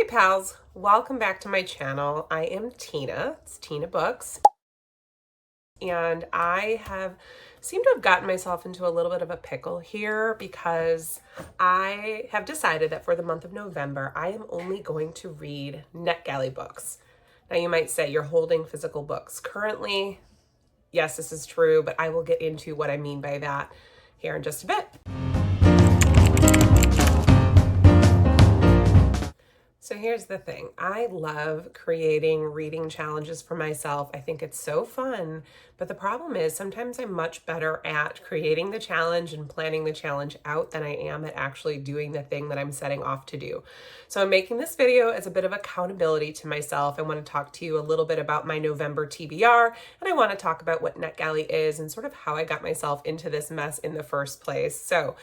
Hey pals, welcome back to my channel. I am Tina, it's Tina Books, and I have seemed to have gotten myself into a little bit of a pickle here because I have decided that for the month of November, I am only going to read Netgalley books. Now you might say you're holding physical books currently. Yes, this is true, but I will get into what I mean by that here in just a bit. So here's the thing. I love creating reading challenges for myself. I think it's so fun. But the problem is sometimes I'm much better at creating the challenge and planning the challenge out than I am at actually doing the thing that I'm setting off to do. So I'm making this video as a bit of accountability to myself. I want to talk to you a little bit about my November TBR, and I want to talk about what Netgalley is and sort of how I got myself into this mess in the first place. So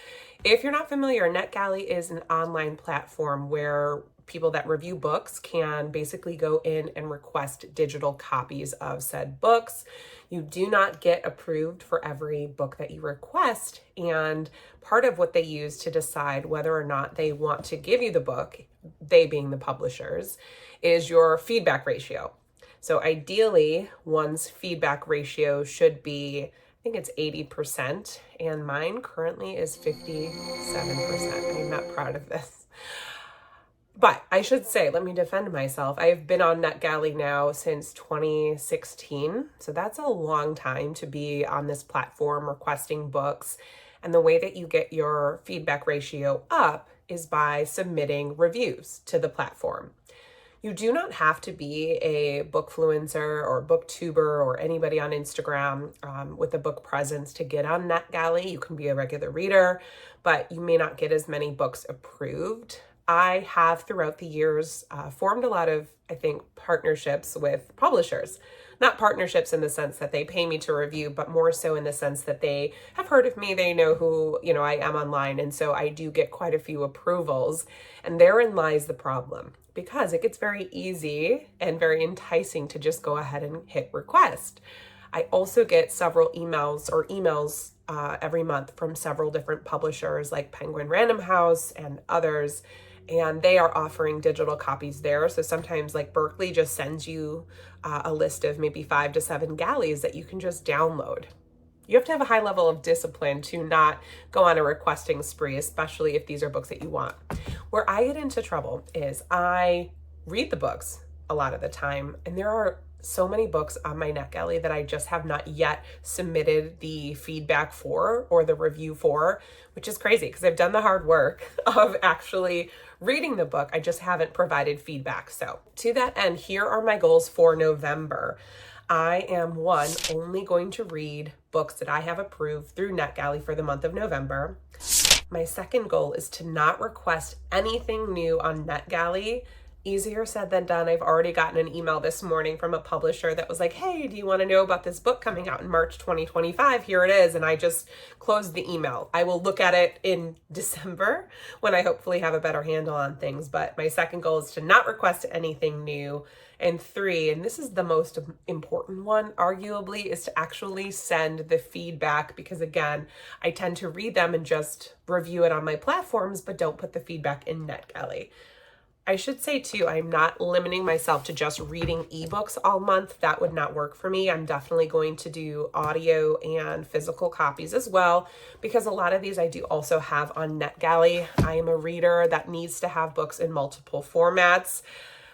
if you're not familiar, Netgalley is an online platform where people that review books can basically go in and request digital copies of said books. You do not get approved for every book that you request, and part of what they use to decide whether or not they want to give you the book, they being the publishers, is your feedback ratio. So ideally, one's feedback ratio should be, I think it's 80%, and mine currently is 57%. I'm not proud of this. But I should say, let me defend myself. I've been on Netgalley now since 2016. So that's a long time to be on this platform requesting books. And the way that you get your feedback ratio up is by submitting reviews to the platform. You do not have to be a bookfluencer or booktuber or anybody on Instagram with a book presence to get on Netgalley. You can be a regular reader, but you may not get as many books approved. I have throughout the years formed a lot of, I think, partnerships with publishers. Not partnerships in the sense that they pay me to review, but more so in the sense that they have heard of me, they know who, I am online, and so I do get quite a few approvals, and therein lies the problem, because it gets very easy and very enticing to just go ahead and hit request. I also get several emails every month from several different publishers like Penguin Random House and others, and they are offering digital copies there. So sometimes like Berkeley just sends you a list of maybe 5 to 7 galleys that you can just download. You have to have a high level of discipline to not go on a requesting spree, especially if these are books that you want. Where I get into trouble is I read the books a lot of the time, and there are so many books on my Netgalley that I just have not yet submitted the feedback for or the review for, which is crazy because I've done the hard work of actually reading the book. I just haven't provided feedback. So to that end, here are my goals for November. I am only going to read books that I have approved through Netgalley for the month of November. My second goal is to not request anything new on Netgalley. Easier said than done. I've already gotten an email this morning from a publisher that was like, hey, do you want to know about this book coming out in March 2025? Here it is. And I just closed the email. I will look at it in December when I hopefully have a better handle on things. But my second goal is to not request anything new. And 3, and this is the most important one, arguably, is to actually send the feedback, because again, I tend to read them and just review it on my platforms, but don't put the feedback in Netgalley. I should say too, I'm not limiting myself to just reading ebooks all month. That would not work for me. I'm definitely going to do audio and physical copies as well, because a lot of these I do also have on Netgalley. I am a reader that needs to have books in multiple formats,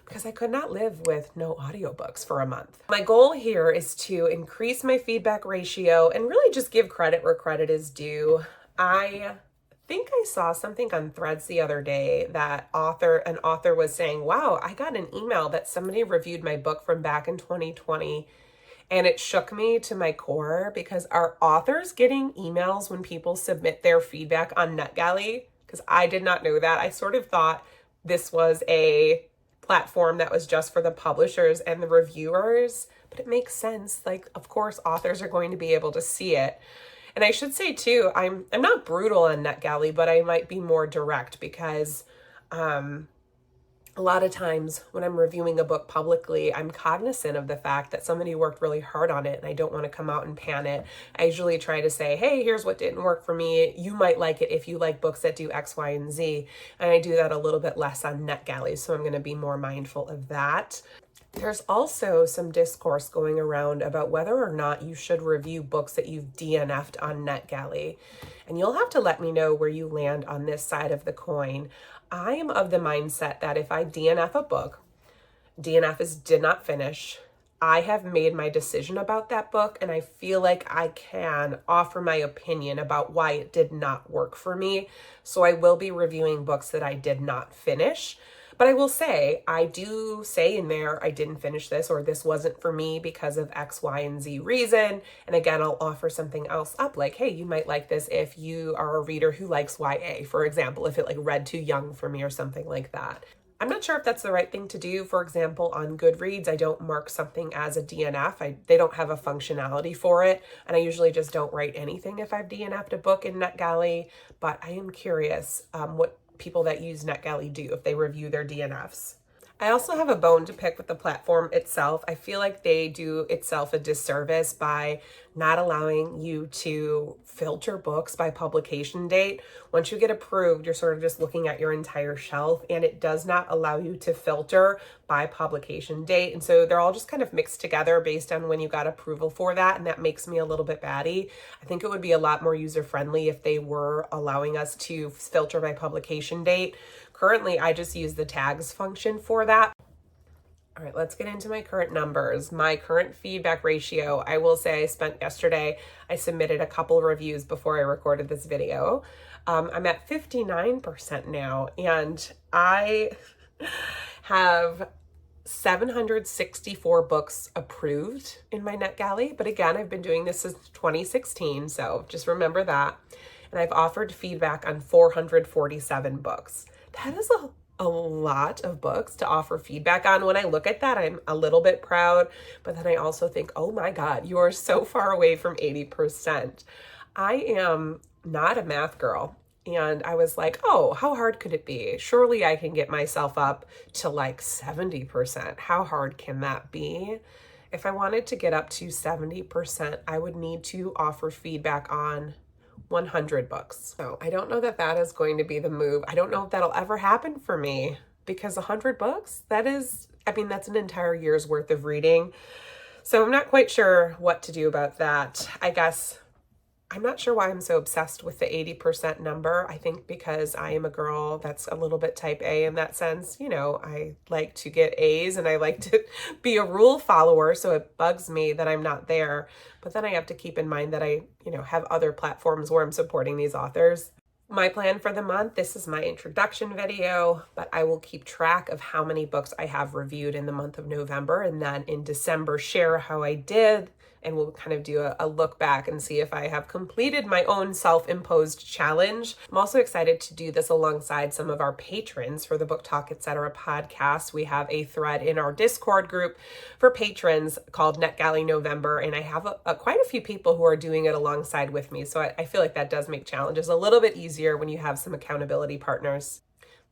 because I could not live with no audiobooks for a month. My goal here is to increase my feedback ratio and really just give credit where credit is due. I think I saw something on Threads the other day that an author was saying, wow, I got an email that somebody reviewed my book from back in 2020. And it shook me to my core, because are authors getting emails when people submit their feedback on Netgalley? Because I did not know that. I sort of thought this was a platform that was just for the publishers and the reviewers, but it makes sense. Like, of course, authors are going to be able to see it. And I should say too, I'm not brutal on Netgalley, but I might be more direct, because a lot of times when I'm reviewing a book publicly, I'm cognizant of the fact that somebody worked really hard on it and I don't want to come out and pan it. I usually try to say, hey, here's what didn't work for me. You might like it if you like books that do X, Y, and Z. And I do that a little bit less on Netgalley, so I'm going to be more mindful of that. There's also some discourse going around about whether or not you should review books that you've DNF'd on Netgalley. And you'll have to let me know where you land on this side of the coin. I am of the mindset that if I DNF a book, DNF is did not finish. I have made my decision about that book, and I feel like I can offer my opinion about why it did not work for me. So I will be reviewing books that I did not finish. But I will say, I do say in there, I didn't finish this, or this wasn't for me because of X, Y, and Z reason. And again, I'll offer something else up, like, hey, you might like this if you are a reader who likes YA, for example, if it like read too young for me or something like that. I'm not sure if that's the right thing to do. For example, on Goodreads, I don't mark something as a DNF. They don't have a functionality for it. And I usually just don't write anything if I've DNF'd a book in Netgalley. But I am curious what people that use Netgalley do if they review their DNFs. I also have a bone to pick with the platform itself. I feel like they do itself a disservice by not allowing you to filter books by publication date. Once you get approved, you're sort of just looking at your entire shelf, and it does not allow you to filter by publication date. And so they're all just kind of mixed together based on when you got approval for that, and that makes me a little bit batty. I think it would be a lot more user-friendly if they were allowing us to filter by publication date. Currently, I just use the tags function for that. All right, let's get into my current numbers. My current feedback ratio, I will say I submitted a couple reviews before I recorded this video. I'm at 59% now, and I have 764 books approved in my Netgalley. But again, I've been doing this since 2016, so just remember that. And I've offered feedback on 447 books. That is a lot of books to offer feedback on. When I look at that, I'm a little bit proud, but then I also think, oh my God, you are so far away from 80%. I am not a math girl. And I was like, oh, how hard could it be? Surely I can get myself up to like 70%. How hard can that be? If I wanted to get up to 70%, I would need to offer feedback on 100 books. So I don't know that that is going to be the move. I don't know if that'll ever happen for me, because 100 books, that's an entire year's worth of reading. So I'm not quite sure what to do about that. I guess I'm not sure why I'm so obsessed with the 80% number. I think because I am a girl that's a little bit type A in that sense. You know, I like to get A's and I like to be a rule follower. So it bugs me that I'm not there. But then I have to keep in mind that I, have other platforms where I'm supporting these authors. My plan for the month, this is my introduction video, but I will keep track of how many books I have reviewed in the month of November, and then in December share how I did, and we'll kind of do a look back and see if I have completed my own self-imposed challenge. I'm also excited to do this alongside some of our patrons for the Book Talk Etc. podcast. We have a thread in our Discord group for patrons called Netgalley November, and I have quite a few people who are doing it alongside with me. So I feel like that does make challenges a little bit easier when you have some accountability partners.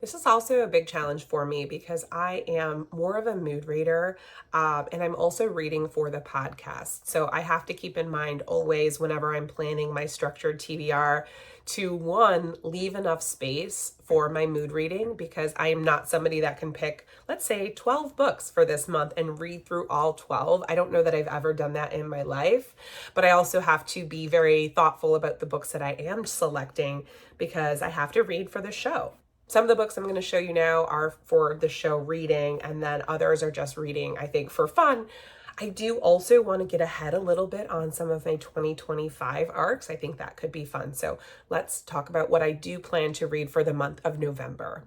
This is also a big challenge for me because I am more of a mood reader, and I'm also reading for the podcast. So I have to keep in mind always whenever I'm planning my structured TBR to, one, leave enough space for my mood reading, because I am not somebody that can pick, let's say, 12 books for this month and read through all 12. I don't know that I've ever done that in my life, but I also have to be very thoughtful about the books that I am selecting because I have to read for the show. Some of the books I'm going to show you now are for the show reading, and then others are just reading, I think, for fun. I do also want to get ahead a little bit on some of my 2025 arcs. I think that could be fun. So let's talk about what I do plan to read for the month of November.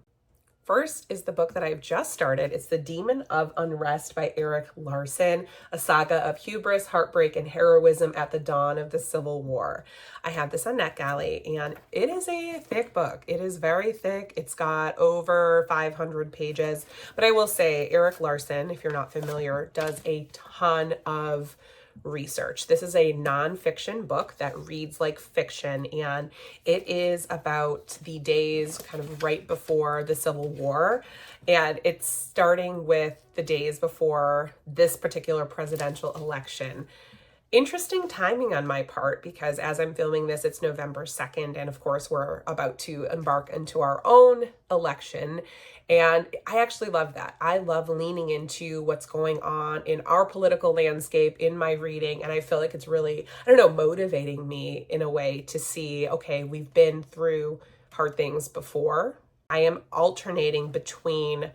First is the book that I've just started. It's The Demon of Unrest by Erik Larson, a saga of hubris, heartbreak, and heroism at the dawn of the Civil War. I have this on Netgalley, and it is a thick book. It is very thick. It's got over 500 pages. But I will say, Erik Larson, if you're not familiar, does a ton of research. This is a nonfiction book that reads like fiction, and it is about the days kind of right before the Civil War. And it's starting with the days before this particular presidential election. Interesting timing on my part, because as I'm filming this, it's November 2nd, and of course we're about to embark into our own election. And I actually love that. I love leaning into what's going on in our political landscape in my reading, and I feel like it's really, I don't know, motivating me in a way to see, okay, we've been through hard things before. I am alternating between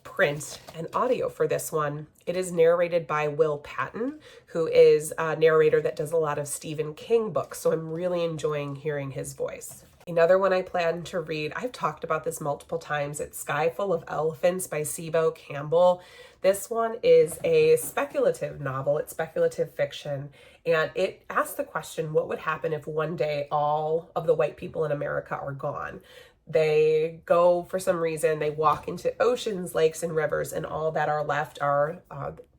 print and audio for this one. It is narrated by Will Patton, who is a narrator that does a lot of Stephen King books, so I'm really enjoying hearing his voice. Another one I plan to read, I've talked about this multiple times, it's Sky Full of Elephants by Sibo Campbell. This one is a speculative novel, it's speculative fiction, and it asks the question, what would happen if one day all of the white people in America are gone? They go, for some reason, they walk into oceans, lakes, and rivers, and all that are left are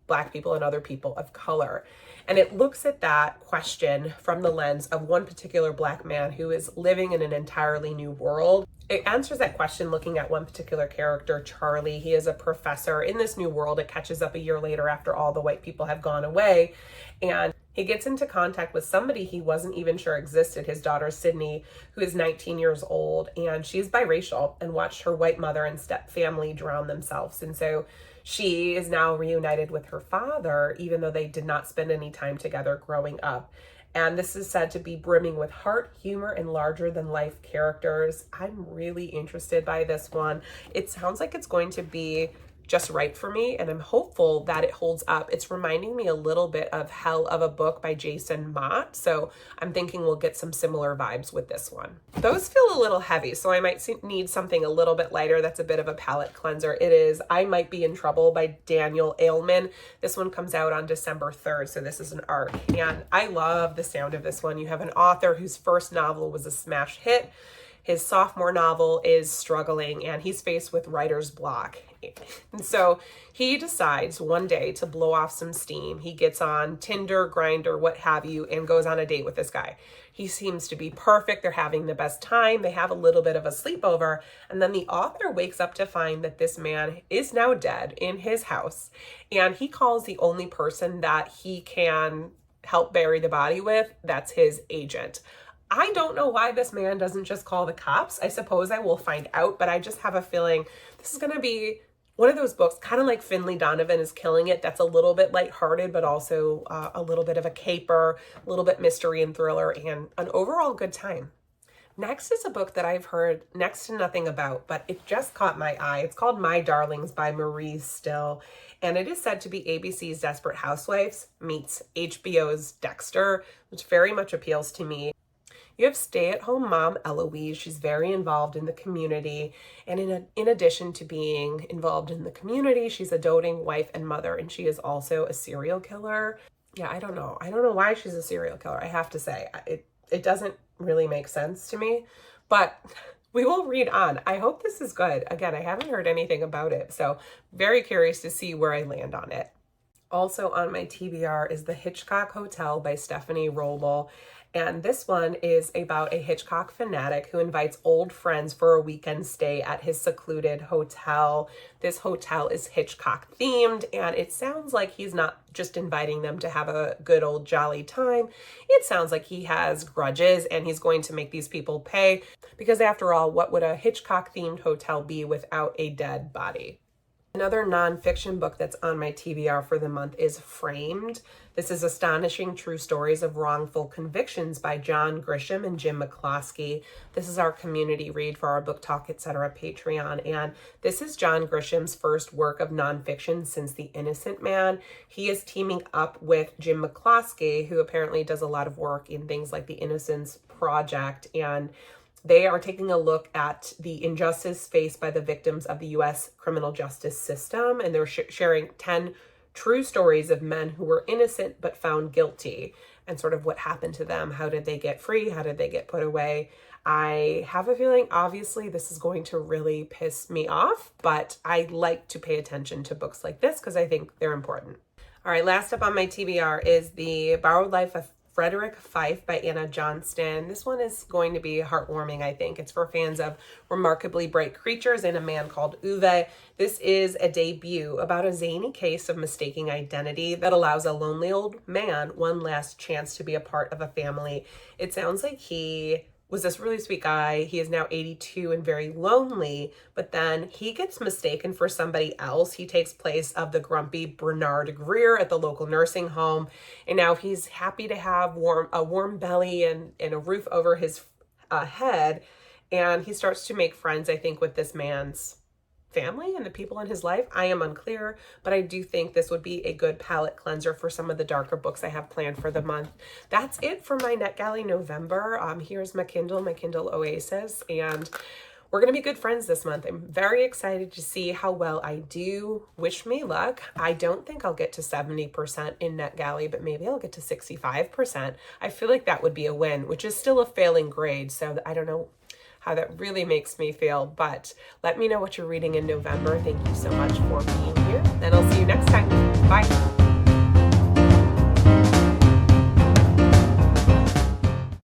Black people and other people of color. And it looks at that question from the lens of one particular Black man who is living in an entirely new world. It answers that question looking at one particular character, Charlie. He is a professor in this new world. It catches up a year later after all the white people have gone away. And he gets into contact with somebody he wasn't even sure existed, his daughter, Sydney, who is 19 years old, and she's biracial and watched her white mother and step family drown themselves. And so she is now reunited with her father, even though they did not spend any time together growing up. And this is said to be brimming with heart, humor, and larger than life characters. I'm really interested by this one. It sounds like it's going to be just right for me, and I'm hopeful that it holds up. It's reminding me a little bit of Hell of a Book by Jason Mott, so I'm thinking we'll get some similar vibes with this one. Those feel a little heavy, so I might need something a little bit lighter that's a bit of a palate cleanser. It is I Might Be in Trouble by Daniel Ailman. This one comes out on December 3rd, so this is an arc, and I love the sound of this one. You have an author whose first novel was a smash hit. His sophomore novel is struggling, and he's faced with writer's block. And so he decides one day to blow off some steam. He gets on Tinder, Grindr, what have you, and goes on a date with this guy. He seems to be perfect. They're having the best time. They have a little bit of a sleepover. And then the author wakes up to find that this man is now dead in his house. And he calls the only person that he can help bury the body with, that's his agent. I don't know why this man doesn't just call the cops. I suppose I will find out, but I just have a feeling this is going to be one of those books, kind of like Finley Donovan is Killing It, that's a little bit lighthearted, but also a little bit of a caper, a little bit mystery and thriller, and an overall good time. Next is a book that I've heard next to nothing about, but it just caught my eye. It's called My Darlings by Marie Still, and it is said to be ABC's Desperate Housewives meets HBO's Dexter, which very much appeals to me. You have stay-at-home mom Eloise. She's very involved in the community. And in addition to being involved in the community, she's a doting wife and mother, and she is also a serial killer. Yeah, I don't know. I don't know why she's a serial killer, I have to say. It doesn't really make sense to me, but we will read on. I hope this is good. Again, I haven't heard anything about it, so very curious to see where I land on it. Also on my TBR is The Hitchcock Hotel by Stephanie Roble. And this one is about a Hitchcock fanatic who invites old friends for a weekend stay at his secluded hotel. This hotel is Hitchcock themed, and it sounds like he's not just inviting them to have a good old jolly time. It sounds like he has grudges and he's going to make these people pay, because after all, what would a Hitchcock themed hotel be without a dead body? Another nonfiction book that's on my TBR for the month is Framed. This is Astonishing True Stories of Wrongful Convictions by John Grisham and Jim McCloskey. This is our community read for our Book Talk, etc. Patreon, and this is John Grisham's first work of nonfiction since The Innocent Man. He is teaming up with Jim McCloskey, who apparently does a lot of work in things like the Innocence Project, and they are taking a look at the injustice faced by the victims of the U.S. criminal justice system, and they're sharing 10 true stories of men who were innocent but found guilty, and sort of what happened to them. How did they get free? How did they get put away? I have a feeling, obviously, this is going to really piss me off, but I like to pay attention to books like this because I think they're important. All right, last up on my TBR is The Borrowed Life of Frederick Fife by Anna Johnston. This one is going to be heartwarming, I think. It's for fans of Remarkably Bright Creatures and A Man Called Uwe. This is a debut about a zany case of mistaking identity that allows a lonely old man one last chance to be a part of a family. It sounds like he was this really sweet guy. He is now 82 and very lonely, but then he gets mistaken for somebody else. He takes place of the grumpy Bernard Greer at the local nursing home, and now he's happy to have a warm belly and a roof over his head, and he starts to make friends, I think, with this man's family and the people in his life. I am unclear, but I do think this would be a good palate cleanser for some of the darker books I have planned for the month. That's it for my Netgalley November. Here's my Kindle Oasis, and we're going to be good friends this month. I'm very excited to see how well I do. Wish me luck. I don't think I'll get to 70% in Netgalley, but maybe I'll get to 65%. I feel like that would be a win, which is still a failing grade, so I don't know how that really makes me feel, but let me know what you're reading in November. Thank you so much for being here, and I'll see you next time. Bye.